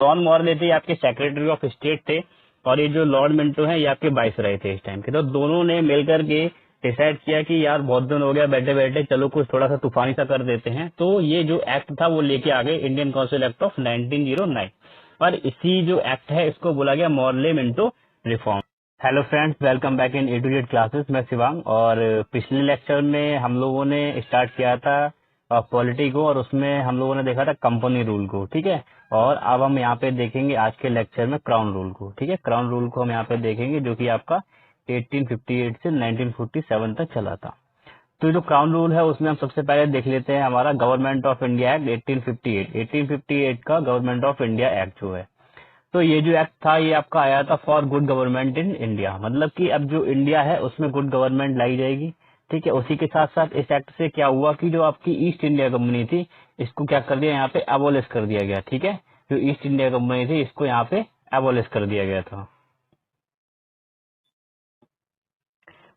John Morley थे आपके secretary of state थे, और ये जो लॉर्ड मिंटो हैं ये आपके वाइसराय थे इस टाइम के। तो दोनों ने मिलकर के डिसाइड किया कि यार बहुत दिन हो गया बैठे बैठे, चलो कुछ थोड़ा सा तूफानी सा कर देते हैं। तो ये जो एक्ट था वो लेके आ गए, इंडियन काउंसिल एक्ट ऑफ 1909, और इसी जो एक्ट है इसको बोला गया Morley Minto reform. Hello friends, welcome back in A to Z classes. मैं शिवांग, और पिछले लेक्चर में हम लोगों ने स्टार्ट किया था पॉलिटी को, और उसमें हम लोगों ने देखा था कंपनी रूल को, ठीक है। और अब हम यहाँ पे देखेंगे आज के लेक्चर में क्राउन रूल को, ठीक है। क्राउन रूल को हम यहाँ पे देखेंगे जो कि आपका 1858 से 1947 तक चला था। तो जो क्राउन रूल है उसमें हम सबसे पहले देख लेते हैं हमारा गवर्नमेंट ऑफ इंडिया एक्ट 1858। 1858 का गवर्नमेंट ऑफ इंडिया एक्ट जो है, तो ये जो एक्ट था ये आपका आया था for good government in India, मतलब कि अब जो इंडिया है उसमें गुड गवर्नमेंट लाई जाएगी, ठीक है। उसी के साथ साथ इस एक्ट से क्या हुआ कि जो आपकी ईस्ट इंडिया कंपनी थी इसको क्या कर दिया, यहाँ पे एबोलिश कर दिया गया, ठीक है। जो ईस्ट इंडिया कंपनी थी इसको यहाँ पे एबोलिश कर दिया गया था।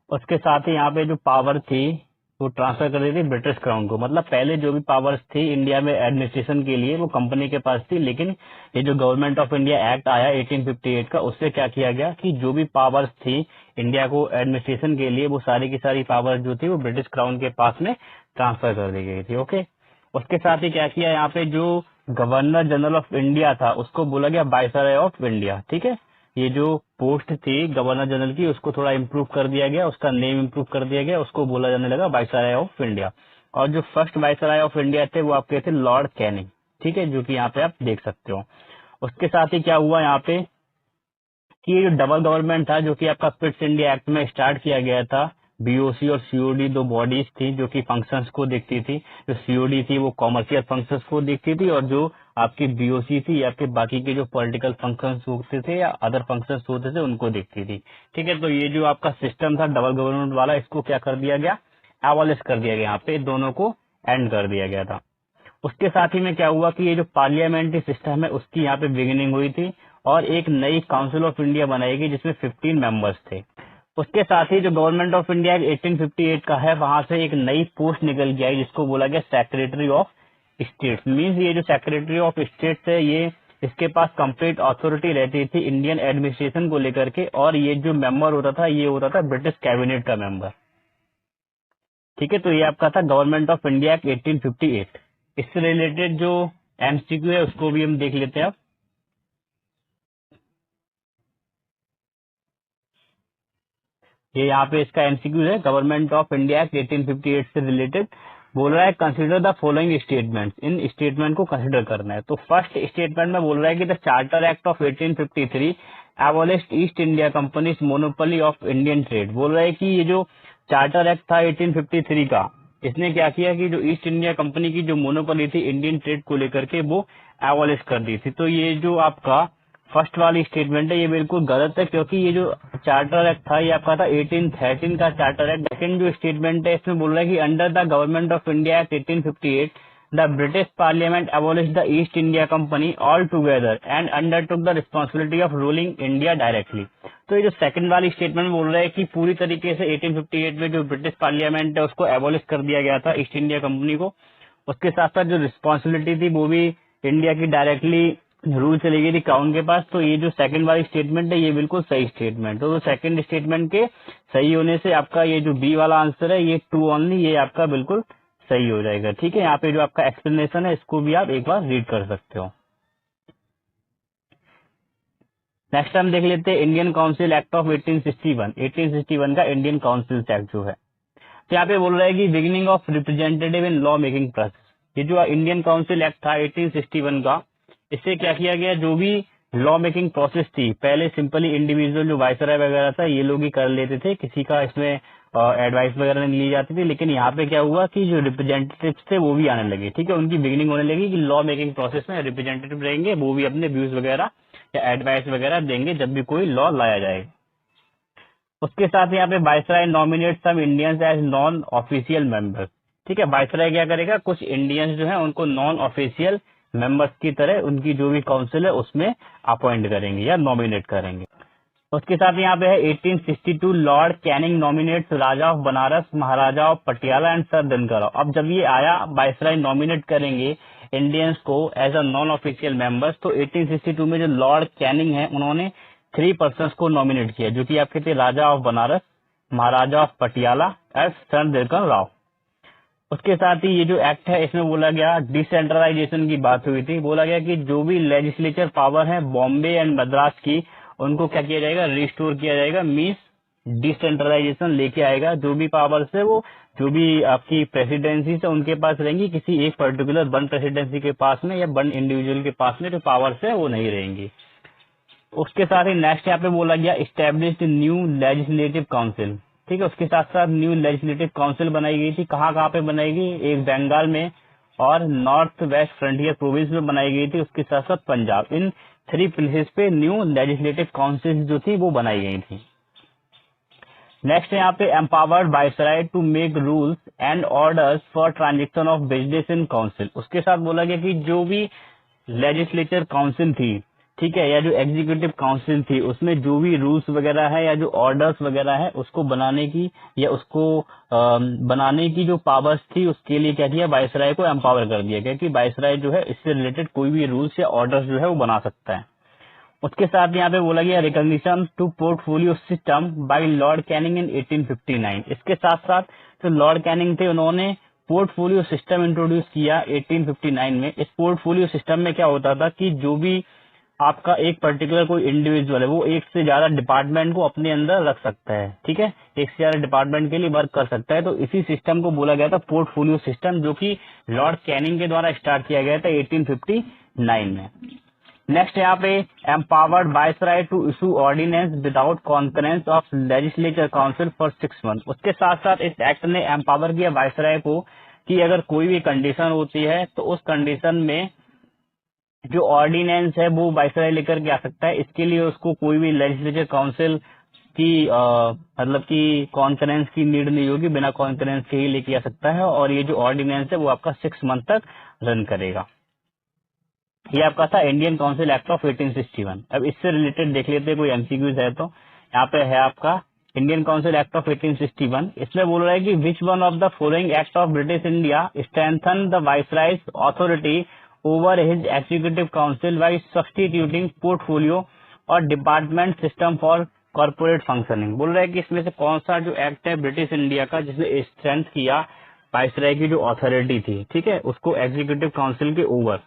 उसके साथ ही यहाँ पे जो पावर थी वो ट्रांसफर कर दी थी ब्रिटिश क्राउन को, मतलब पहले जो भी पावर्स थी इंडिया में एडमिनिस्ट्रेशन के लिए वो कंपनी के पास थी, लेकिन ये जो गवर्नमेंट ऑफ इंडिया एक्ट आया 1858 का, उससे क्या किया गया कि जो भी पावर्स थी इंडिया को एडमिनिस्ट्रेशन के लिए वो सारी की सारी पावर्स जो थी वो ब्रिटिश क्राउन के पास में ट्रांसफर कर दी गई थी, ओके। उसके साथ ही क्या किया, यहाँ पे जो गवर्नर जनरल ऑफ इंडिया था उसको बोला गया वाइसराय ऑफ इंडिया, ठीक है। ये जो पोस्ट थी गवर्नर जनरल की उसको थोड़ा इम्प्रूव कर दिया गया, उसका नेम इम्प्रूव कर दिया गया, उसको बोला जाने लगा वाइसराय ऑफ इंडिया। और जो फर्स्ट वाइसराय ऑफ इंडिया थे वो आपके थे लॉर्ड कैनिंग, ठीक है, जो कि यहाँ पे आप देख सकते हो। उसके साथ ही क्या हुआ यहाँ पे कि ये जो डबल गवर्नमेंट था जो कि आपका पिट्स इंडिया एक्ट में स्टार्ट किया गया था, बीओसी और सीओडी दो बॉडीज थी जो कि फंक्शंस को देखती थी। जो सीओडी थी वो कॉमर्शियल फंक्शंस को देखती थी, और जो आपकी बीओसी थी या फिर बाकी के जो पॉलिटिकल फंक्शंस होते थे या अदर फंक्शंस होते थे उनको देखती थी, ठीक है। तो ये जो आपका सिस्टम था डबल गवर्नमेंट वाला, इसको क्या कर दिया गया, एबॉलिश कर दिया गया, यहाँ पे दोनों को एंड कर दिया गया था। उसके साथ ही में क्या हुआ कि ये जो पार्लियामेंट्री सिस्टम है उसकी यहाँ पे बिगिनिंग हुई थी, और एक नई काउंसिल ऑफ इंडिया बनाई गई जिसमें 15 मेंबर्स थे। उसके साथ ही जो गवर्नमेंट ऑफ इंडिया 1858 का है वहां से एक नई पोस्ट निकल के आई जिसको बोला गया सेक्रेटरी ऑफ स्टेट्स। मीन्स ये जो सेक्रेटरी ऑफ स्टेट्स है ये इसके पास कंप्लीट अथॉरिटी रहती थी इंडियन एडमिनिस्ट्रेशन को लेकर के, और ये जो मेंबर होता था ये होता था ब्रिटिश कैबिनेट का मेंबर, ठीक है। तो ये आपका था गवर्नमेंट ऑफ इंडिया एक्ट 1858। इससे रिलेटेड जो एमसीक्यू है उसको भी हम देख लेते हैं अब। ये यहाँ पे इसका एमसीक्यू है, गवर्नमेंट ऑफ इंडिया एक्ट 1858 से रिलेटेड बोल रहा है consider the following statement, in statement को कंसीडर करना है। तो फर्स्ट स्टेटमेंट में बोल रहा है कि the charter act of 1853 abolished east India companies monopoly of Indian trade. बोल रहा है कि ये जो चार्टर एक्ट था 1853 का, इसने क्या किया कि जो ईस्ट इंडिया कंपनी की जो मोनोपोली थी इंडियन ट्रेड को लेकर के वो एबॉलिश कर दी थी। तो ये जो आपका फर्स्ट वाली स्टेटमेंट है ये बिल्कुल गलत है, क्योंकि ये जो चार्टर एक्ट था ये आपका था 1813 का चार्टर एक्ट। सेकंड जो स्टेटमेंट है इसमें बोल रहा है कि under the government of India act 1858 the British parliament abolish the east India company all together and undertook the responsibility of ruling India directly. तो ये जो सेकंड वाली स्टेटमेंट में बोल रहा है कि पूरी तरीके से 1858 में जो ब्रिटिश पार्लियामेंट है उसको एबॉलिश कर दिया गया था ईस्ट इंडिया कंपनी को। उसके साथ साथ जो रिस्पॉन्सिबिलिटी थी वो भी इंडिया की डायरेक्टली रूल चली गई थी क्राउन के पास। तो ये जो सेकंड वाली स्टेटमेंट है ये बिल्कुल सही स्टेटमेंट है। तो सेकंड स्टेटमेंट के सही होने से आपका ये जो बी वाला आंसर है ये ट्रू ओनली, ये आपका बिल्कुल सही हो जाएगा, ठीक है। यहाँ पे जो आपका एक्सप्लेनेशन है इसको भी आप एक बार रीड कर सकते हो। नेक्स्ट हम देख लेते हैं इंडियन काउंसिल एक्ट ऑफ 1861। 1861 का इंडियन काउंसिल एक्ट जो है, तो यहाँ पे बोल रहा है कि beginning of representative in law making process. ये जो इंडियन काउंसिल एक्ट था 1861 का, इससे क्या किया गया, जो भी लॉ मेकिंग प्रोसेस थी पहले सिंपली इंडिविजुअल जो वाइसराय वगैरह था ये लोग ही कर लेते थे, किसी का इसमें एडवाइस वगैरह नहीं ली जाती थी। लेकिन यहाँ पे क्या हुआ कि जो रिप्रेजेंटेटिव्स थे वो भी आने लगे, ठीक है, उनकी बिगिनिंग होने लगी कि लॉ मेकिंग प्रोसेस में रिप्रेजेंटेटिव रहेंगे, वो भी अपने व्यूज वगैरह या एडवाइस वगैरह देंगे जब भी कोई लॉ लाया जाए। उसके साथ यहाँ पे viceroy nominate some Indians as non official members, ठीक है। वाइसराय क्या करेगा, कुछ इंडियंस जो है उनको नॉन ऑफिशियल मेंबर्स की तरह उनकी जो भी काउंसिल है उसमें अपॉइंट करेंगे या नॉमिनेट करेंगे। उसके साथ यहाँ पे है 1862 lord Canning nominates raja of Banaras, Maharaja of Patiala and sir Dinkar Rao. अब जब ये आया वायसराय नॉमिनेट करेंगे इंडियंस को as a non official members, तो 1862 में जो लॉर्ड कैनिंग है उन्होंने 3 पर्सन्स को नॉमिनेट किया, जो कि आपके थे Raja of Banaras, Maharaja of Patiala and sir Dinkar Rao. उसके साथ ही ये जो एक्ट है इसमें बोला गया डिसेंट्रलाइजेशन की बात हुई थी। बोला गया कि जो भी लेजिस्लेचर पावर है बॉम्बे एंड मद्रास की, उनको क्या किया जाएगा, रिस्टोर किया जाएगा, मीन्स डिसेंट्रलाइजेशन लेके आएगा। जो भी पावर्स है वो जो भी आपकी प्रेसिडेंसी है उनके पास रहेंगी, किसी एक पर्टिकुलर वन प्रेसिडेंसी के पास में या वन इंडिविजुअल के पास में जो पावर्स है वो नहीं रहेंगी। उसके साथ ही नेक्स्ट यहाँ पे बोला गया इस्टेब्लिश्ड न्यू लेजिस्लेटिव काउंसिल। ठीक है, उसके साथ साथ न्यू लेजिस्लेटिव काउंसिल बनाई गई थी। कहाँ कहाँ पे बनाई गई, एक बंगाल में और नॉर्थ वेस्ट फ्रंटियर प्रोविंस में बनाई गई थी। उसके साथ साथ पंजाब, इन 3 प्लेसेस पे न्यू लेजिस्लेटिव काउंसिल जो थी वो बनाई गई थी। नेक्स्ट यहाँ पे empowered viceroy to make rules and orders for transaction of business in council. उसके साथ बोला गया कि जो भी लेजिस्लेचर काउंसिल थी, ठीक है, या जो एग्जीक्यूटिव काउंसिल थी, उसमें जो भी रूल्स वगैरह है या जो ऑर्डर्स वगैरह है उसको बनाने की या उसको बनाने की जो पावर्स थी उसके लिए क्या किया, वायसराय को एम्पावर कर दिया गया कि वायसराय जो है इससे रिलेटेड कोई भी रूल्स या ऑर्डर्स जो है वो बना सकता है। उसके साथ यहाँ पे बोला गया recognition to portfolio system by Lord Canning in 1859। इसके साथ साथ जो लॉर्ड कैनिंग थे उन्होंने पोर्टफोलियो सिस्टम इंट्रोड्यूस किया 1859 में। इस पोर्टफोलियो सिस्टम में क्या होता था कि जो भी आपका एक पर्टिकुलर कोई इंडिविजुअल है वो एक से ज्यादा डिपार्टमेंट को अपने अंदर रख सकता है, ठीक है, एक से ज्यादा डिपार्टमेंट के लिए वर्क कर सकता है। तो इसी सिस्टम को बोला गया था पोर्टफोलियो सिस्टम, जो कि लॉर्ड कैनिंग के द्वारा स्टार्ट किया गया था 1859 में। नेक्स्ट यहाँ पे empowered viceroy to issue ordinance without concurrence of legislature council for 6 month. उसके साथ साथ इस एक्ट ने एम्पावर किया वायसराय को कि अगर कोई भी कंडीशन होती है तो उस कंडीशन में जो ऑर्डिनेंस है वो वायसराय लेकर के आ सकता है। इसके लिए उसको कोई भी लेजिस्लेचर काउंसिल की मतलब की कॉन्फ्रेंस की नीड नहीं होगी, बिना कॉन्फ्रेंस के ही लेके आ सकता है। और ये जो ऑर्डिनेंस है वो आपका 6 मंथ तक रन करेगा। ये आपका था इंडियन काउंसिल एक्ट ऑफ 1861। अब इससे रिलेटेड देख लेते हैं कोई एमसीक्यूज है तो यहाँ पे है आपका इंडियन काउंसिल एक्ट ऑफ 1861। इसमें बोल रहा है कि which one of the following act of British India strengthen the viceroy's authority over his executive council by substituting portfolio और department system for corporate functioning. बोल रहा है कि इसमें से कौन सा जो एक्ट है ब्रिटिश इंडिया का जिसने स्ट्रेंथ किया वायसराय की जो अथॉरिटी थी, ठीक है, उसको एग्जीक्यूटिव काउंसिल के ओवर,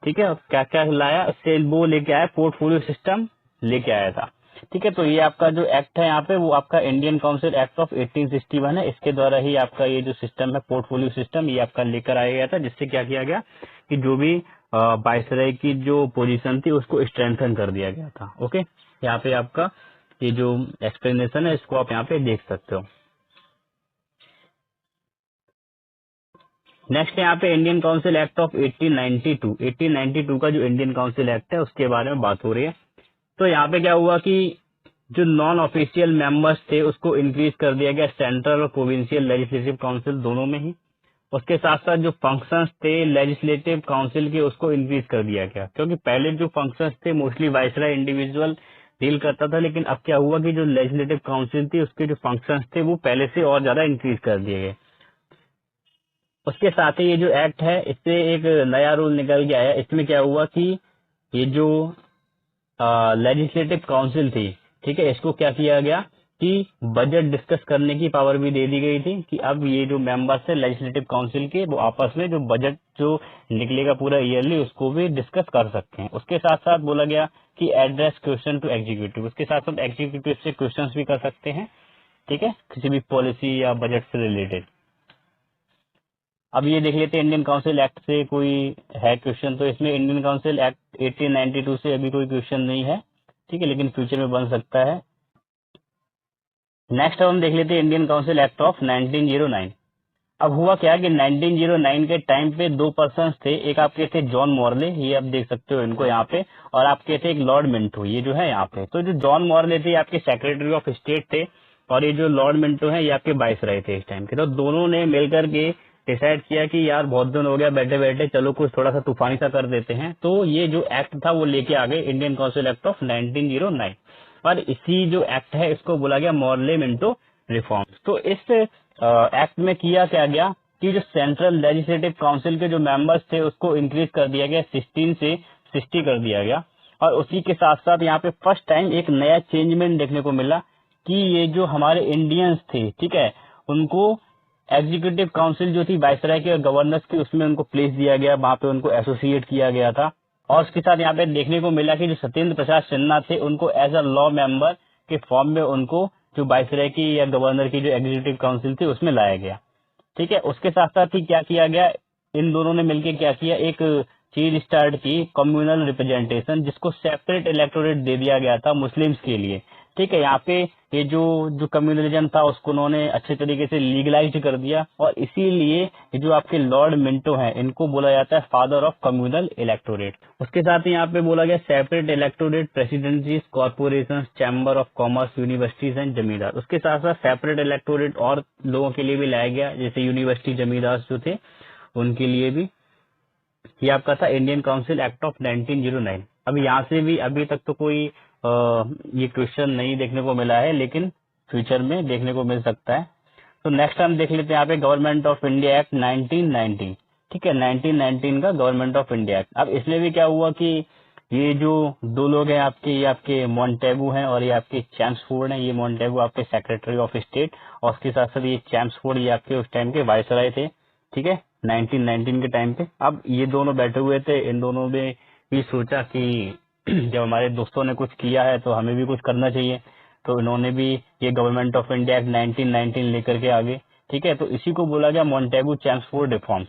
ठीक है, क्या क्या लाया उससे वो लेके आया, पोर्टफोलियो सिस्टम लेके आया था। ठीक है, तो ये आपका जो एक्ट है यहाँ पे वो आपका इंडियन काउंसिल एक्ट ऑफ 1861 है। इसके द्वारा ही आपका ये जो सिस्टम है पोर्टफोलियो सिस्टम ये आपका लेकर आया गया था, जिससे क्या किया गया कि जो भी वायसराय की जो पोजीशन थी उसको स्ट्रेंथन कर दिया गया था। ओके, यहाँ पे आपका ये जो एक्सप्लेनेशन है इसको आप यहाँ पे देख सकते हो। नेक्स्ट यहाँ पे इंडियन काउंसिल एक्ट ऑफ 1892 का जो इंडियन काउंसिल एक्ट है उसके बारे में बात हो रही है। तो यहाँ पे क्या हुआ कि जो नॉन ऑफिशियल मेंबर्स थे उसको इंक्रीज कर दिया गया सेंट्रल और प्रोविंशियल लेजिस्लेटिव काउंसिल दोनों में ही। उसके साथ साथ जो फंक्शंस थे लेजिस्लेटिव काउंसिल के उसको इंक्रीज कर दिया गया, क्योंकि पहले जो फंक्शंस थे मोस्टली वायसराय इंडिविजुअल डील करता था, लेकिन अब क्या हुआ कि जो लेजिस्लेटिव काउंसिल थी उसके जो फंक्शंस थे वो पहले से और ज्यादा इंक्रीज कर दिए गए। उसके साथ ही ये जो एक्ट है इससे एक नया रूल निकल के आया। इसमें क्या हुआ कि ये जो लेजिस्लेटिव काउंसिल थी, ठीक है, इसको क्या किया गया कि बजट डिस्कस करने की पावर भी दे दी गई थी कि अब ये जो मेंबर्स है लेजिस्लेटिव काउंसिल के वो आपस में जो बजट जो निकलेगा पूरा ईयरली उसको भी डिस्कस कर सकते हैं। उसके साथ साथ बोला गया कि एड्रेस क्वेश्चन टू एग्जीक्यूटिव, उसके साथ साथ एग्जीक्यूटिव से क्वेश्चन भी कर सकते हैं, ठीक है, किसी भी पॉलिसी या बजट से रिलेटेड। अब ये देख लेते हैं इंडियन काउंसिल एक्ट से कोई है क्वेश्चन, तो इसमें इंडियन काउंसिल एक्ट 1892 से अभी कोई क्वेश्चन नहीं है, ठीक है, लेकिन फ्यूचर में बन सकता है। नेक्स्ट हम देख लेते हैं इंडियन काउंसिल एक्ट ऑफ 1909। अब हुआ क्या कि 1909 के टाइम पे 2 पर्सन थे, एक आपके थे जॉन मॉर्ले, ये आप देख सकते हो इनको यहाँ पे, और आपके थे एक लॉर्ड मिंटो, ये जो है यहाँ पे। तो जो जॉन मॉर्ले थे आपके सेक्रेटरी ऑफ स्टेट थे और ये जो लॉर्ड मिंटो है ये आपके वाइसराय थे इस टाइम के। तो दोनों ने मिलकर के डिसाइड किया कि यार बहुत दिन हो गया बैठे बैठे, चलो कुछ थोड़ा सा तूफानी सा कर देते हैं। तो ये जो एक्ट था वो लेके आ गए इंडियन काउंसिल एक्ट ऑफ 1909। और इसी जो एक्ट है इसको बोला गया मॉर्ले मिंटो रिफॉर्म्स। तो इस एक्ट में किया क्या गया कि जो सेंट्रल लेजिस्लेटिव काउंसिल के जो मेंबर्स थे उसको इंक्रीज कर दिया गया, 16 से 60 कर दिया गया। और उसी के साथ साथ यहाँ पे फर्स्ट टाइम एक नया चेंजमेंट देखने को मिला कि ये जो हमारे इंडियंस थे, ठीक है, उनको एग्जीक्यूटिव काउंसिल जो थी वाइसराय की और गवर्नर्स की, उसमें उनको प्लेस दिया गया, वहां पे उनको एसोसिएट किया गया था। और उसके साथ यहाँ पे देखने को मिला कि जो सत्येंद्र प्रसाद सिन्हा थे उनको एज अ लॉ मेंबर के फॉर्म में उनको जो वाइसराय की या गवर्नर की जो एग्जीक्यूटिव काउंसिल थी उसमें लाया गया। ठीक है, उसके साथ साथ ही क्या किया गया, इन दोनों ने मिलकर क्या किया, एक चीज स्टार्ट की, कम्युनल रिप्रेजेंटेशन, जिसको सेपरेट इलेक्टोरेट दे दिया गया था मुस्लिम्स के लिए। ठीक है, यहाँ पे ये जो कम्युनलिज्म था उसको उन्होंने अच्छे तरीके से लीगलाइज कर दिया, और इसीलिए ये जो आपके लॉर्ड मिंटो हैं इनको बोला जाता है फादर ऑफ कम्युनल इलेक्टोरेट। उसके साथ ही यहाँ पे बोला गया separate electorate, presidencies, corporation, chamber of commerce, universities and जमींदार। उसके साथ साथ सेपरेट इलेक्टोरेट और लोगों के लिए भी लाया गया, जैसे यूनिवर्सिटी जमींदार जो थे उनके लिए भी। ये आपका था इंडियन काउंसिल एक्ट ऑफ 1909। अब यहाँ से भी अभी तक तो कोई ये क्वेश्चन नहीं देखने को मिला है, लेकिन फ्यूचर में देखने को मिल सकता है। तो नेक्स्ट हम देख लेते हैं यहाँ पे गवर्नमेंट ऑफ इंडिया एक्ट 1919। ठीक है, 1919 का गवर्नमेंट ऑफ इंडिया एक्ट। अब इसमें भी क्या हुआ कि ये जो दो लोग हैं आपके, ये आपके मॉन्टेगू हैं और ये आपके चैम्सफोर्ड हैं। ये मॉन्टेगू आपके सेक्रेटरी ऑफ स्टेट, और उसके साथ साथ ये चैम्सफोर्ड ये आपके उस टाइम के वायसराय थे। ठीक है, 1919 के टाइम पे। अब ये दोनों बैठे हुए थे, इन दोनों ने भी सोचा कि जब हमारे दोस्तों ने कुछ किया है तो हमें भी कुछ करना चाहिए, तो इन्होंने भी ये गवर्नमेंट ऑफ इंडिया एक्ट 1919 लेकर के आगे। ठीक है, तो इसी को बोला गया मॉन्टेगू चैम्सफोर्ड रिफॉर्म्स।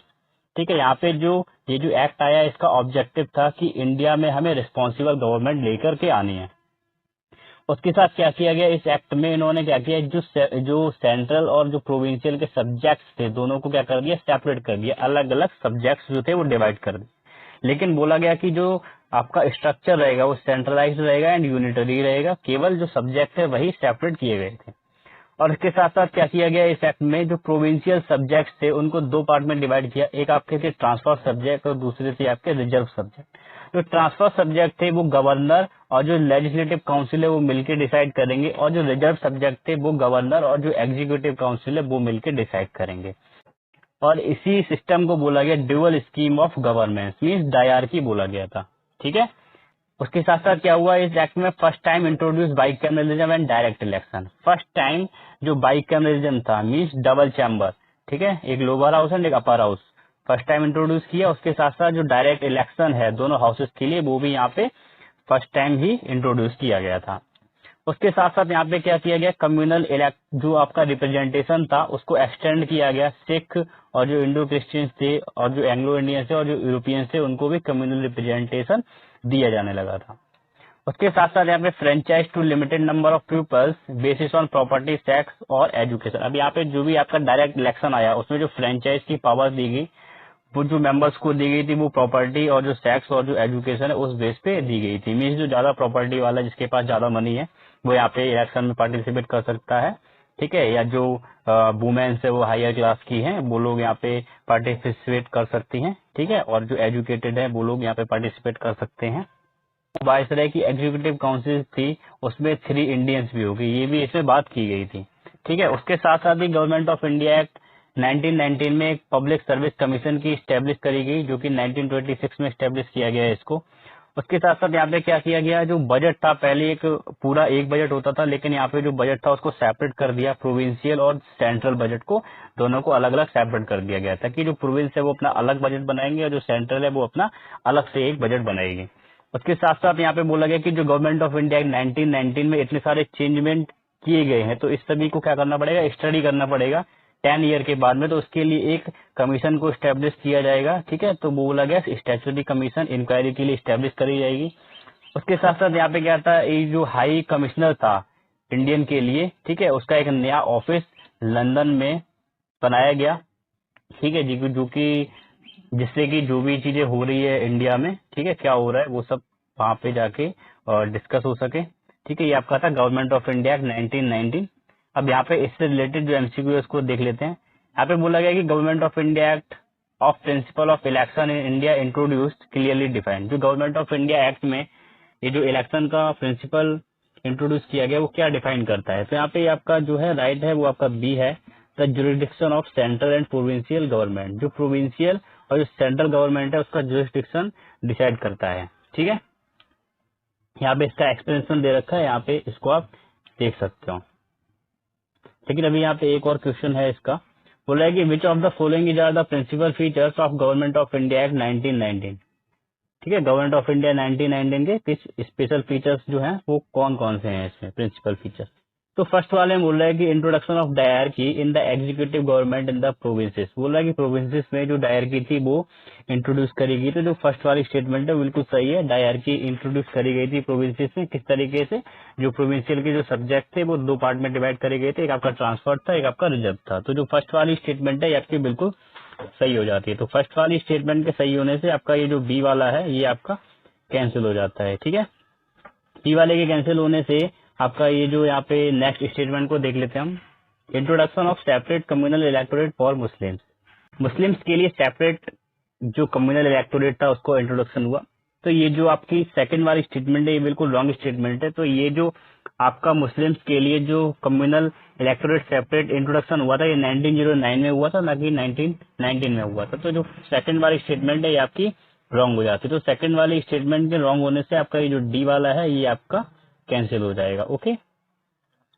ठीक है, यहाँ पे ये जो एक्ट आया इसका ऑब्जेक्टिव था कि इंडिया में हमें रिस्पॉन्सिबल गवर्नमेंट लेकर के आनी है। उसके साथ क्या किया गया, इस एक्ट में इन्होंने क्या किया, जो सेंट्रल और जो प्रोविंशियल के सब्जेक्ट्स थे दोनों को क्या कर दिया, सेपरेट कर दिया, अलग अलग सब्जेक्ट्स जो थे वो डिवाइड कर दिए। लेकिन बोला गया कि जो आपका स्ट्रक्चर रहेगा वो सेंट्रलाइज रहेगा एंड यूनिटरी रहेगा, केवल जो सब्जेक्ट है वही सेपरेट किए गए थे। और इसके साथ साथ क्या किया गया, इस एक्ट में जो प्रोविंशियल सब्जेक्ट थे उनको दो पार्ट में डिवाइड किया। एक आपके थे ट्रांसफर सब्जेक्ट और दूसरे थे आपके रिजर्व सब्जेक्ट। जो ट्रांसफर सब्जेक्ट थे वो गवर्नर और जो लेजिस्लेटिव काउंसिल है वो मिलकर डिसाइड करेंगे, और जो रिजर्व सब्जेक्ट थे वो गवर्नर और जो एग्जीक्यूटिव काउंसिल है वो मिलकर डिसाइड करेंगे। और इसी सिस्टम को बोला गया dual scheme of governance, means dyarchy बोला गया था। ठीक है, उसके साथ साथ क्या हुआ, इस एक्ट में first time introduce bicameralism and direct election. First time जो बाइकैमरलिज्म था, मीन्स डबल चैम्बर, ठीक है, एक लोअर हाउस एंड एक upper house, first time introduce किया। उसके साथ साथ जो डायरेक्ट इलेक्शन है दोनों हाउसेस के लिए, वो भी यहाँ पे फर्स्ट टाइम ही इंट्रोड्यूस किया गया था। उसके साथ साथ यहाँ पे क्या किया गया, कम्युनल इलेक्ट जो आपका रिप्रेजेंटेशन था उसको एक्सटेंड किया गया। सिख और जो इंडो क्रिश्चियंस थे और जो एंग्लो इंडियंस थे और जो यूरोपियंस थे उनको भी कम्युनल रिप्रेजेंटेशन दिया जाने लगा था। उसके साथ साथ यहाँ पे franchise to limited number of peoples basis on property, sex और एजुकेशन। अब यहाँ पे जो भी आपका डायरेक्ट इलेक्शन आया उसमें जो फ्रेंचाइज की पावर दी गई वो जो मेंबर्स को दी गई थी वो प्रॉपर्टी और जो सेक्स और जो एजुकेशन है उस बेस पे दी गई थी। मीन्स जो ज्यादा प्रॉपर्टी वाला जिसके पास ज्यादा मनी है वो यहाँ पे इलेक्शन में पार्टिसिपेट कर सकता है। ठीक है, या जो वुमेन्स है वो हायर क्लास की हैं वो लोग यहाँ पे पार्टिसिपेट कर सकती हैं। ठीक है, और जो एजुकेटेड है वो लोग यहाँ पे पार्टिसिपेट कर सकते हैं। वायसराय की एग्जीक्यूटिव काउंसिल थी उसमें 3 इंडियंस भी होगी, ये भी इसमें बात की गई थी। ठीक है, उसके साथ साथ ही गवर्नमेंट ऑफ इंडिया एक्ट 1919 में एक पब्लिक सर्विस कमीशन की स्टैब्लिश करी गई, जो कि 1926 में स्टैब्लिश किया गया है इसको। उसके साथ साथ यहाँ पे क्या किया गया, जो बजट था पहले एक पूरा एक बजट होता था, लेकिन यहाँ पे जो बजट था उसको सेपरेट कर दिया, प्रोविंशियल और सेंट्रल बजट को दोनों को अलग अलग सेपरेट कर दिया गया, ताकि जो प्रोविंस है वो अपना अलग बजट बनाएंगे और जो सेंट्रल है वो अपना अलग से एक बजट बनाएगी। उसके साथ साथ यहाँ पे बोला गया कि जो गवर्नमेंट ऑफ इंडिया 1919 में इतने सारे चेंजमेंट किए गए हैं तो इस सभी को क्या करना पड़ेगा, स्टडी करना पड़ेगा 10 ईयर के बाद में। तो उसके लिए एक कमीशन को स्टैब्लिश किया जाएगा। ठीक है, तो वो बोला गया स्टैट्यूटरी कमीशन इंक्वायरी के लिए स्टैब्लिश करी जाएगी। उसके साथ साथ यहाँ पे क्या था, ये जो हाई कमिश्नर था इंडियन के लिए, ठीक है, उसका एक नया ऑफिस लंदन में बनाया गया। ठीक है जी, जो कि जिससे कि जो भी चीजें हो रही है इंडिया में, ठीक है, क्या हो रहा है वो सब वहां पे जाके डिस्कस हो सके। ठीक है, ये आपका था गवर्नमेंट ऑफ इंडिया 1919। अब यहाँ पे इससे रिलेटेड जो एमसीक्यू है उसको देख लेते हैं। यहाँ पे बोला गया कि government of India act of principle of election in India introduced clearly defined. जो गवर्नमेंट ऑफ इंडिया एक्ट में ये जो इलेक्शन का प्रिंसिपल इंट्रोड्यूस किया गया वो क्या डिफाइन करता है। तो यहाँ पे आपका जो है राइट है वो आपका बी है, the jurisdiction of central and provincial government. जो प्रोविंशियल और जो सेंट्रल गवर्नमेंट है उसका जुरिडिक्शन डिसाइड करता है। ठीक है, यहाँ पे इसका एक्सप्लेनेशन दे रखा है, यहाँ पे इसको आप देख सकते हो। लेकिन अभी यहाँ पे एक और क्वेश्चन है इसका, बोला है कि which of the following is are the principal features of government of India act 1919। ठीक है, गवर्नमेंट ऑफ इंडिया 1919 के कुछ स्पेशल फीचर्स जो हैं वो कौन कौन से हैं इसमें प्रिंसिपल फीचर्स। तो फर्स्ट वाले में बोल रहा है कि introduction of dyarchy in the executive government in the provinces. बोल रहा है कि प्रोविंसेस में जो डायरकी थी वो इंट्रोड्यूस करी गई। तो जो फर्स्ट वाली स्टेटमेंट है बिल्कुल सही है, डायरकी इंट्रोड्यूस करी गई थी प्रोविंसेस में। किस तरीके से, जो प्रोविंशियल के जो सब्जेक्ट थे वो दो पार्ट में डिवाइड करे गए थे, एक आपका ट्रांसफर था, एक आपका रिजर्व था। तो जो फर्स्ट वाली स्टेटमेंट है ये आपकी बिल्कुल सही हो जाती है। तो फर्स्ट वाली स्टेटमेंट के सही होने से आपका ये जो बी वाला है ये आपका कैंसिल हो जाता है। ठीक है, बी वाले के कैंसिल होने से आपका ये जो यहाँ पे नेक्स्ट स्टेटमेंट को देख लेते हैं हम, introduction of separate communal electorate for Muslims. Muslims के लिए सेपरेट जो कम्युनल इलेक्टोरेट था उसको इंट्रोडक्शन हुआ। तो ये जो आपकी सेकंड वाली स्टेटमेंट है ये बिल्कुल रॉन्ग स्टेटमेंट है। तो ये जो आपका मुस्लिम्स के लिए जो कम्युनल इलेक्टोरेट सेपरेट इंट्रोडक्शन हुआ था ये 1909 में हुआ था, ना कि 1919 में हुआ था। तो जो सेकंड वाली स्टेटमेंट है ये आपकी रॉन्ग हो जाती है। तो सेकंड वाली स्टेटमेंट के रॉन्ग होने से आपका ये जो डी वाला है ये आपका कैंसिल हो जाएगा। ओके,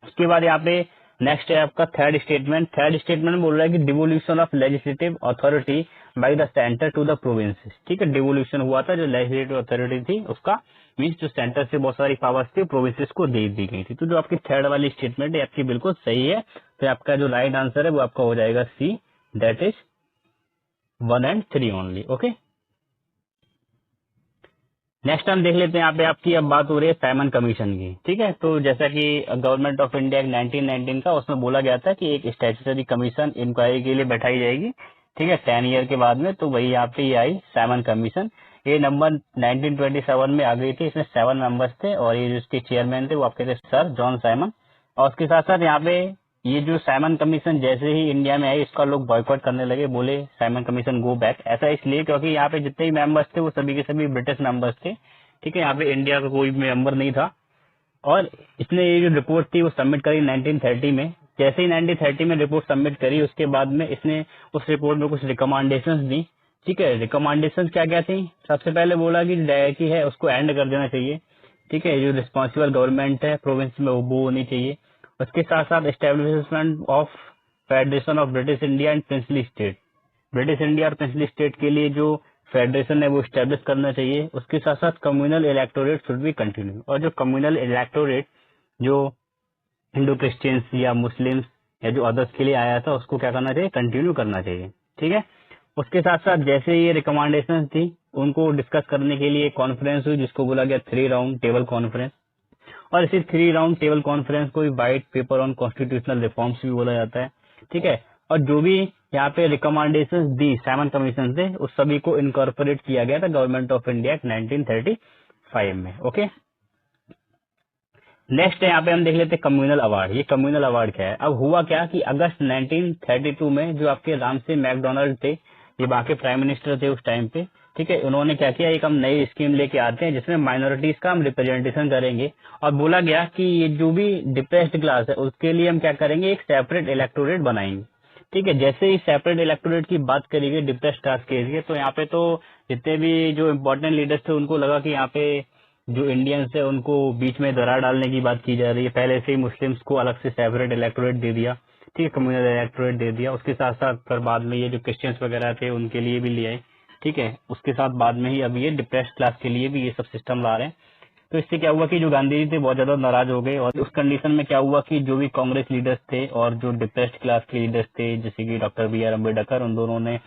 उसके बाद यहाँ पे नेक्स्ट है आपका थर्ड स्टेटमेंट। थर्ड स्टेटमेंट बोल रहा है कि devolution of legislative authority by the centre to the provinces. ठीक है, डिवोल्यूशन हुआ था, जो लेजिस्लेटिव अथॉरिटी थी उसका मीन्स जो सेंटर से बहुत सारी पावर्स थी प्रोविंसेस को दे दी गई थी। तो जो आपकी थर्ड वाली स्टेटमेंट है आपकी बिल्कुल सही है। तो आपका जो राइट आंसर है वो आपका हो जाएगा C, that is 1 and 3 only. Okay, next हम देख लेते हैं। यहाँ पे आपकी अब बात हो रही है साइमन कमीशन की। ठीक है, तो जैसा कि गवर्नमेंट ऑफ इंडिया 1919 का उसमें बोला गया था कि एक स्टैट्यूटरी कमीशन इंक्वायरी के लिए बैठाई जाएगी। ठीक है, 10 ईयर के बाद में। तो वही यहाँ पे ये आई साइमन कमीशन। ये नंबर 1927 में आ गई थी। इसमें 7 मेंबर्स थे और ये जो इसके चेयरमैन थे वो आपके थे सर जॉन साइमन। और उसके साथ साथ यहाँ पे ये जो साइमन कमीशन जैसे ही इंडिया में आई इसका लोग बॉयकॉट करने लगे, बोले साइमन कमीशन गो बैक। ऐसा इसलिए क्योंकि यहाँ पे जितने भी मेंबर्स थे वो सभी के सभी ब्रिटिश मेंबर्स थे। ठीक है, यहाँ पे इंडिया का कोई मेंबर नहीं था। और इसने ये जो रिपोर्ट थी वो सबमिट करी 1930 में। जैसे ही 1930 में रिपोर्ट सबमिट करी उसके बाद में इसने उस रिपोर्ट में कुछ रिकमेंडेशंस दी। ठीक है, रिकमेंडेशंस क्या क्या थी, सबसे पहले बोला कि डायरकी है उसको एंड कर देना चाहिए। ठीक है, जो रिस्पॉन्सिबल गवर्नमेंट है प्रोविंस में वो होनी चाहिए। उसके साथ साथ establishment of federation of British India and princely state. British India और प्रिंसली स्टेट के लिए जो फेडरेशन है वो स्टैब्लिश करना चाहिए। उसके साथ साथ communal electorate should be continue. और जो कम्युनल इलेक्टोरेट जो हिंदू क्रिश्चियंस या मुस्लिम्स या जो अदर्स के लिए आया था उसको क्या करना चाहिए, कंटिन्यू करना चाहिए। ठीक है, उसके साथ साथ जैसे ये रिकमेंडेशन थी उनको डिस्कस करने के लिए कॉन्फ्रेंस हुई जिसको बोला गया 3 राउंड टेबल कॉन्फ्रेंस। और इसी 3 राउंड टेबल कॉन्फ्रेंस को white paper on constitutional reforms भी बोला जाता है। ठीक है, और जो भी यहाँ पे रिकमेंडेशन दी साइमन कमीशन से उस सभी को इनकॉर्पोरेट किया गया था गवर्नमेंट ऑफ इंडिया 1935 में। ओके, नेक्स्ट यहाँ पे हम देख लेते हैं कम्युनल अवार्ड। ये कम्युनल अवार्ड क्या है। अब हुआ क्या कि अगस्त 1932 में जो आपके रामसे मैकडोनाल्ड थे, ये बाकी प्राइम मिनिस्टर थे उस टाइम पे। ठीक है, उन्होंने क्या किया, एक हम नई स्कीम लेके आते हैं जिसमें माइनॉरिटीज का हम रिप्रेजेंटेशन करेंगे। और बोला गया कि ये जो भी डिप्रेस्ड क्लास है उसके लिए हम क्या करेंगे, एक सेपरेट इलेक्टोरेट बनाएंगे। ठीक है, जैसे ही सेपरेट इलेक्टोरेट की बात करी गई डिप्रेस्ड क्लास के लिए, तो यहाँ पे तो जितने भी जो इम्पोर्टेंट लीडर्स थे उनको लगा कि यहाँ पे जो इंडियंस है उनको बीच में दरार डालने की बात की जा रही है। पहले से ही मुस्लिम्स को अलग से सेपरेट इलेक्टोरेट दे दिया। ठीक है, कम्युनल इलेक्टोरेट दे दिया। उसके साथ साथ फिर बाद में ये जो क्रिश्चियंस वगैरह थे उनके लिए भी ले आए। ठीक है, उसके साथ बाद में ही अब ये डिप्रेस्ड क्लास के लिए भी ये सब सिस्टम ला रहे हैं। तो इससे क्या हुआ कि जो गांधी जी थे बहुत ज्यादा नाराज हो गए। और उस कंडीशन में क्या हुआ कि जो भी कांग्रेस लीडर्स थे और जो डिप्रेस्ड क्लास के लीडर्स थे जैसे कि डॉक्टर बी आर अम्बेडकर, उन दोनों ने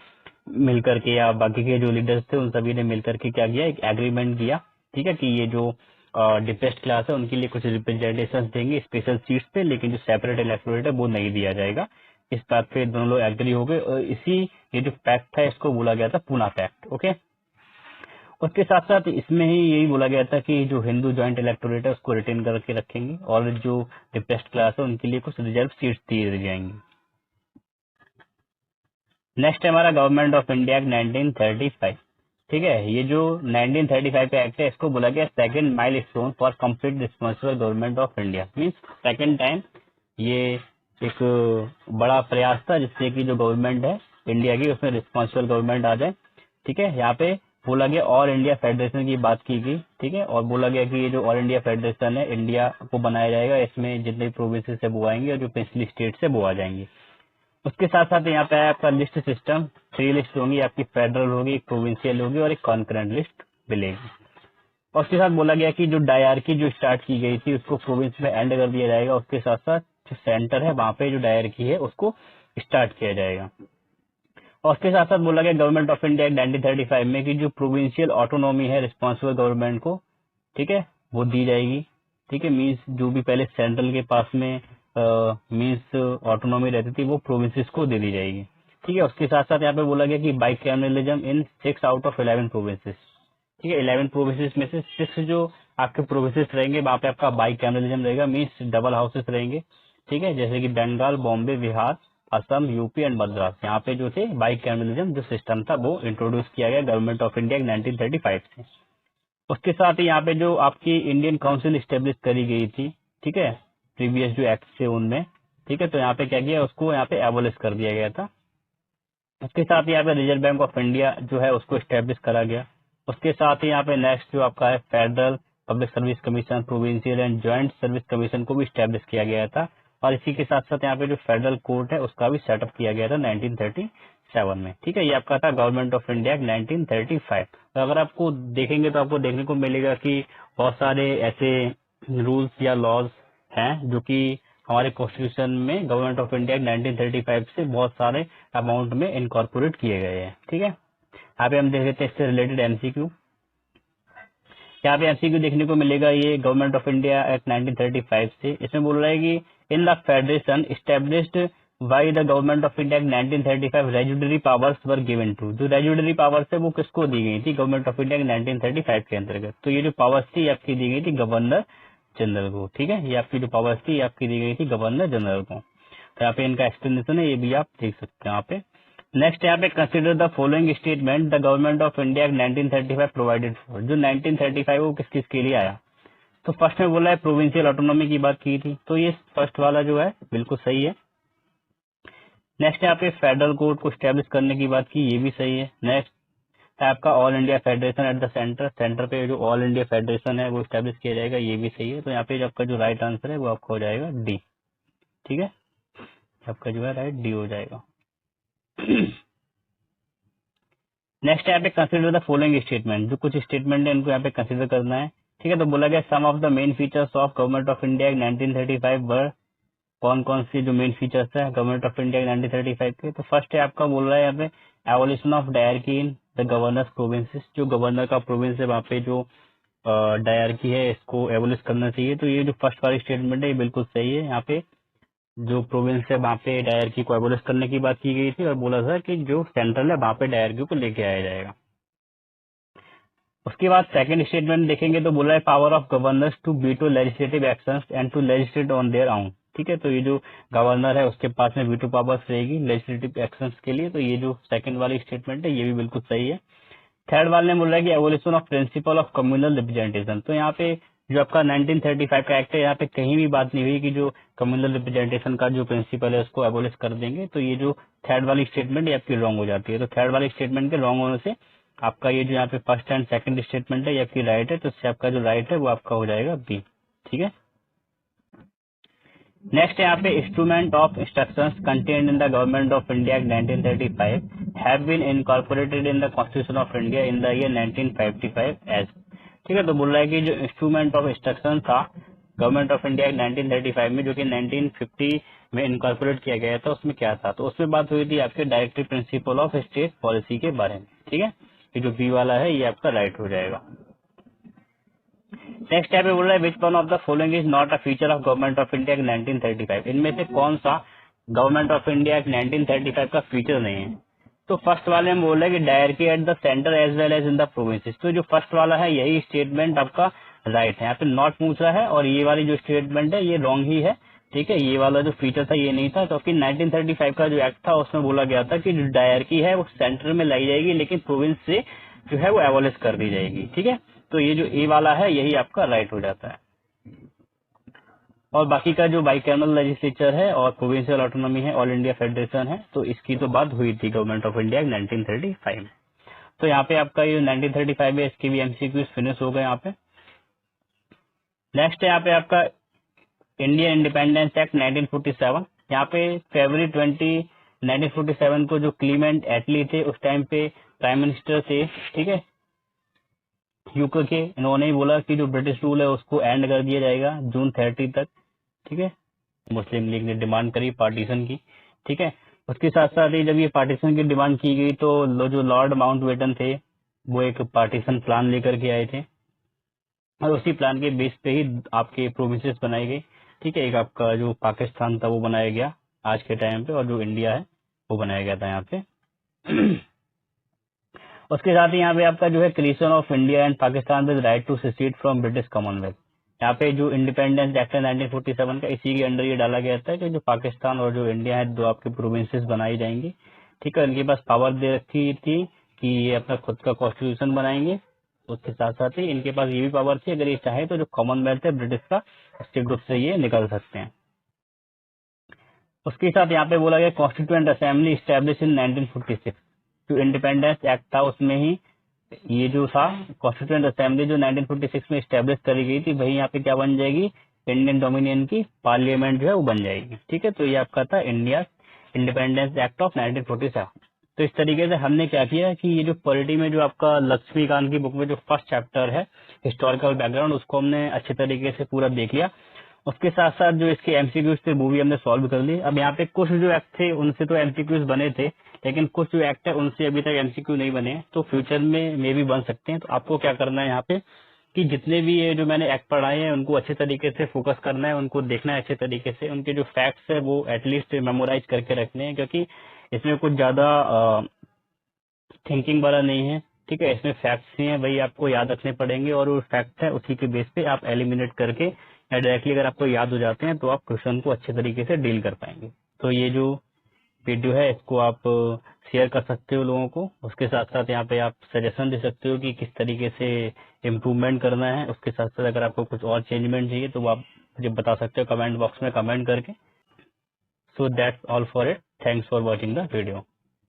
मिलकर के या बाकी के जो लीडर्स थे उन सभी ने मिलकर के क्या किया, एक एग्रीमेंट किया। ठीक है, कि ये जो डिप्रेस्ड क्लास है उनके लिए कुछ रिप्रेजेंटेशन देंगे स्पेशल सीट्स पे, लेकिन जो सेपरेट इलेक्टोरेट है वो नहीं दिया जाएगा। इस बात पे दोनों लोग एग्री हो गए और इसी ये जो पैक्ट था इसको बोला गया था पूना पैक्ट। ओके, उसके साथ साथ इसमें ही यही बोला गया था कि जो हिंदू ज्वाइंट इलेक्टोरेट है उसको रिटेन करके रखेंगे और जो डिप्रेस्ड क्लास है उनके लिए कुछ रिजर्व सीट्स दिए जाएंगे। नेक्स्ट है हमारा गवर्नमेंट ऑफ इंडिया 1935। ठीक है, ये जो 1935 का एक्ट है इसको बोला गया second milestone for complete responsible government of India. Means second time ये एक बड़ा प्रयास था जिससे कि जो गवर्नमेंट है इंडिया की उसमें रिस्पॉन्सिबल गवर्नमेंट आ जाए। ठीक है, यहाँ पे बोला गया ऑल इंडिया फेडरेशन की बात की गई। ठीक है, और बोला गया कि ये जो ऑल इंडिया फेडरेशन है इंडिया को बनाया जाएगा, इसमें जितने प्रोविंसेस से वो आएंगे और जो पिछली स्टेट से वो आ जाएंगे। उसके साथ साथ यहाँ पे आपका लिस्ट सिस्टम 3 लिस्ट होंगी, आपकी फेडरल होगी, एक प्रोविंशियल होगी और एक कॉन्करेंट लिस्ट मिलेगी। और उसके साथ बोला गया कि जो डायरकी जो स्टार्ट की गई थी उसको प्रोविंस में एंड कर दिया जाएगा, उसके साथ साथ जो सेंटर है वहां पे जो डायरकी है उसको स्टार्ट किया जाएगा। और उसके साथ साथ बोला गया गवर्नमेंट ऑफ इंडिया 1935 में कि जो प्रोविंशियल ऑटोनॉमी है रिस्पॉन्सिबल गवर्नमेंट को, ठीक है, वो दी जाएगी। ठीक है, मीन्स जो भी पहले सेंट्रल के पास में मीन्स ऑटोनॉमी रहती थी वो प्रोविंसेस को दे दी जाएगी। ठीक है, उसके साथ साथ यहाँ पे बोला गया कि bicameralism in 6 out of 11 provinces. ठीक है, 11 प्रोविंसेस में से 6 जो आपके प्रोविंसेस रहेंगे वहाँ पे आपका बाइकैमरलिज्म रहेगा, मीन्स डबल हाउसेस रहेंगे। ठीक है, जैसे कि बंगाल, बॉम्बे, बिहार, असम, यूपी एंड मद्रास, यहाँ पे जो थे बाइकैमरलिज्म जो सिस्टम था वो इंट्रोड्यूस किया गया गवर्नमेंट ऑफ इंडिया 1935 से। उसके साथ ही यहाँ पे जो आपकी इंडियन काउंसिल स्टेब्लिश करी गई थी, ठीक है, प्रीवियस जो एक्ट थे उनमें, ठीक है, तो यहाँ पे क्या किया उसको यहाँ पे एबोलिश कर दिया गया था। उसके साथ ही यहाँ पे रिजर्व बैंक ऑफ इंडिया जो है उसको स्टेब्लिश करा गया। उसके साथ ही यहाँ पे नेक्स्ट जो आपका है federal public service commission, provincial and joint service commission को भी स्टेब्लिश किया गया था। और इसी के साथ साथ यहाँ पे जो फेडरल कोर्ट है उसका भी सेटअप किया गया था 1937 में। ठीक है, ये आपका था गवर्नमेंट ऑफ इंडिया 1935। तो अगर आपको देखेंगे तो आपको देखने को मिलेगा कि बहुत सारे ऐसे रूल्स या लॉज हैं जो कि हमारे कॉन्स्टिट्यूशन में गवर्नमेंट ऑफ इंडिया 1935 से बहुत सारे अमाउंट में इनकॉर्पोरेट किए गए हैं। ठीक है, यहाँ पे हम देख लेते हैं इससे रिलेटेड एमसीक्यू। यहाँ पे एमसीक्यू देखने को मिलेगा ये गवर्नमेंट ऑफ इंडिया एक्ट 1935 से। इसमें बोल रहा है कि in the federation established by the government of India 1935 residuary powers were given to. जो रेजुडरी पावर्स है वो किसको दी गई थी गवर्नमेंट ऑफ इंडिया 1935 के अंतर्गत। तो ये जो पावर्स थी आपकी दी गई थी गवर्नर जनरल को। ठीक है, ये आपकी जो पावर्स थी आपकी दी गई थी गवर्नर जनरल को। तो यहाँ पे इनका एक्सप्लेनेशन है, ये भी आप देख सकते हैं यहाँ पे। नेक्स्ट यहाँ पे consider the following statement the government of India 1935 provided for. जो 1935 वो किस किस के लिए आया, तो फर्स्ट में बोला है प्रोविंशियल ऑटोनॉमी की बात की थी, तो ये फर्स्ट वाला जो है बिल्कुल सही है। नेक्स्ट यहाँ पे फेडरल कोर्ट को स्टैब्लिश करने की बात की, ये भी सही है। नेक्स्ट आपका all India federation eight the centre, centre पे जो ऑल इंडिया फेडरेशन है वो स्टैब्लिश किया जाएगा, ये भी सही है। तो यहाँ पे आपका जो राइट आंसर है वो आपका हो जाएगा डी। ठीक है, आपका जो है राइट डी हो जाएगा। नेक्स्ट यहाँ पे कंसिडर द फॉलोइंग स्टेटमेंट। जो कुछ स्टेटमेंट है इनको यहाँ पे कंसिडर करना है। ठीक है, तो बोला गया some of the main features of government of India 1935 वर। कौन कौन सी जो मेन फीचर्स है गवर्नमेंट ऑफ इंडिया 1935 के, तो फर्स्ट है आपका बोल रहा है यहाँ पे evolution of dyarchy in the governors provinces. जो गवर्नर का प्रोविंस है वहाँ पे जो डायरकी है इसको एवोल्यूश करना चाहिए। तो ये जो फर्स्ट वाली स्टेटमेंट है ये बिल्कुल सही है। यहाँ पे जो प्रोविंस है वहाँ पे डायरकी को एबोलिश करने की बात की गई थी और बोला था कि जो सेंट्रल है वहाँ पे डायरकी को लेके आया जाएगा। उसके बाद सेकंड स्टेटमेंट देखेंगे तो बोला है power of governors to veto legislative actions and to legislate on their own. ठीक है, तो ये जो गवर्नर है उसके पास में वीटो पावर्स रहेगी लेजिस्लेटिव एक्शंस के लिए। तो ये जो सेकंड वाली स्टेटमेंट है ये भी बिल्कुल सही है। थर्ड वाले ने बोला है कि evolution of principle of communal representation. तो यहाँ पे जो आपका 1935 का एक्ट है यहाँ पे कहीं भी बात नहीं हुई कि जो कम्युनल रिप्रेजेंटेशन का जो प्रिंसिपल है उसको एबोलिश कर देंगे। तो ये जो थर्ड वाली स्टेटमेंट ये आपकी रॉन्ग हो जाती है। तो थर्ड वाली स्टेटमेंट के रॉन्ग होने से आपका ये जो यहाँ पे फर्स्ट एंड सेकंड स्टेटमेंट है ये आपकी राइट है। तो इससे आपका जो राइट है वो आपका हो जाएगा बी। ठीक है, नेक्स्ट यहाँ पे instrument of instructions contained in the government of India 1935 have been incorporated in the constitution of India in the year 1955 as. ठीक है, तो बोल रहा है कि जो इंस्ट्रूमेंट ऑफ इंस्ट्रक्शन था गवर्नमेंट ऑफ इंडिया 1935 में जो कि 1950 में इनकॉर्पोरेट किया गया था उसमें क्या था, तो उसमें बात हुई थी आपके directive principle of state policy के बारे में। ठीक है, ये जो बी वाला है ये आपका राइट हो जाएगा। नेक्स्ट टाइप बोल रहा है विच one of the following is not a feature of government of India 1935। इनमें से कौन सा गवर्नमेंट ऑफ इंडिया 1935 का फीचर नहीं है। तो फर्स्ट वाले में बोल रहे हैं कि diarchy at the centre as well as in the provinces. तो जो फर्स्ट वाला है यही स्टेटमेंट आपका राइट है। यहाँ पे नॉट पूछ रहा है और ये वाली जो स्टेटमेंट है ये रॉन्ग ही है। ठीक है, ये वाला जो फीचर था ये नहीं था क्योंकि 1935 का जो एक्ट था उसमें बोला गया था कि जो डायरकी है वो सेंटर में लाई जाएगी लेकिन प्रोविंस से जो है वो एबॉलिश कर दी जाएगी। ठीक है, तो ये जो ए वाला है यही आपका राइट हो जाता है। और बाकी का जो बाइकैमरल लेजिस्लेचर है और प्रोविंशियल ऑटोनॉमी है, ऑल इंडिया फेडरेशन है, तो इसकी तो बात हुई थी गवर्नमेंट ऑफ इंडिया 1935 में। तो यहाँ पे आपका ये 1935 में इसके भी एमसीक्यूज फिनिश हो गए यहाँ पे। नेक्स्ट है यहाँ पे आपका इंडियन इंडिपेंडेंस एक्ट 1947। यहाँ पे फरवरी 20 1947 को जो क्लीमेंट एटली थे उस टाइम पे प्राइम मिनिस्टर थे, ठीक है, यूके के, इन्होंने ही बोला कि जो ब्रिटिश रूल है उसको एंड कर दिया जाएगा जून 30 तक। ठीक है, मुस्लिम लीग ने डिमांड करी पार्टीशन की। ठीक है, उसके साथ साथ ही जब ये पार्टीशन की डिमांड की गई तो जो लॉर्ड माउंटबेटन थे वो एक पार्टीशन प्लान लेकर के आए थे और उसी प्लान के बेस पे ही आपके प्रोविंसेस बनाई गई। ठीक है, एक आपका जो पाकिस्तान था वो बनाया गया आज के टाइम पे, और जो इंडिया है वो बनाया गया था यहाँ पे। उसके साथ ही यहाँ पे आपका जो है creation of India and Pakistan with right to secede from British Commonwealth. यहाँ पे जो इंडिपेंडेंस एक्ट है 1947 का, इसी के अंडर ये डाला गया था कि जो पाकिस्तान और जो इंडिया है दो आपके प्रोविंसेस बनाई जाएंगी। ठीक है, इनके पास पावर दे रखी थी कि ये अपना खुद का कॉन्स्टिट्यूशन बनाएंगे। उसके साथ साथ ही इनके पास ये भी पावर थी, अगर ये चाहे तो जो कॉमनवेल्थ है ब्रिटिश का, उसके ग्रुप से ये निकल सकते हैं। उसके साथ यहाँ पे बोला गया कॉन्स्टिट्यूएंट असेंबली स्टैब्लिश इन 1946। जो इंडिपेंडेंस एक्ट था उसमें ही ये जो था कॉन्स्टिट्यूएंट असेंबली जो 1946 में स्टैब्लिश करी गई थी, वही यहाँ पे क्या बन जाएगी, इंडियन डोमिनियन की पार्लियामेंट जो है वो बन जाएगी। ठीक है, तो ये आपका था इंडिया इंडिपेंडेंस एक्ट ऑफ 1947। तो इस तरीके से हमने क्या किया कि ये जो पॉलिटी में जो आपका लक्ष्मीकांत की बुक में जो फर्स्ट चैप्टर है हिस्टोरिकल बैकग्राउंड, उसको हमने अच्छे तरीके से पूरा देख लिया। उसके साथ साथ जो इसके एमसीक्यूज थे वो भी हमने सॉल्व कर लिए। अब यहाँ पे कुछ जो एक्ट थे उनसे तो एमसीक्यूज बने थे, लेकिन कुछ जो एक्ट है उनसे अभी तक एमसीक्यू नहीं बने, तो फ्यूचर में मे भी बन सकते हैं। तो आपको क्या करना है यहाँ पे कि जितने भी ये जो मैंने एक्ट पढ़ाए हैं उनको अच्छे तरीके से फोकस करना है, उनको देखना है अच्छे तरीके से, उनके जो फैक्ट्स है वो एटलीस्ट मेमोराइज करके रखने हैं, क्योंकि इसमें कुछ ज्यादा थिंकिंग वाला नहीं है। ठीक है, इसमें फैक्ट्स ही हैं, वही आपको याद रखने पड़ेंगे और वो फैक्ट है उसी के बेस पे आप एलिमिनेट करके या डायरेक्टली अगर आपको याद हो जाते हैं तो आप क्वेश्चन को अच्छे तरीके से डील कर पाएंगे। तो ये जो वीडियो है इसको आप शेयर कर सकते हो लोगों को। उसके साथ साथ यहाँ पे आप सजेशन दे सकते हो कि किस तरीके से इम्प्रूवमेंट करना है। उसके साथ साथ अगर आपको कुछ और चेंजमेंट चाहिए तो वो आप मुझे बता सकते हो कमेंट बॉक्स में कमेंट करके। So that's all for it. Thanks for watching the video.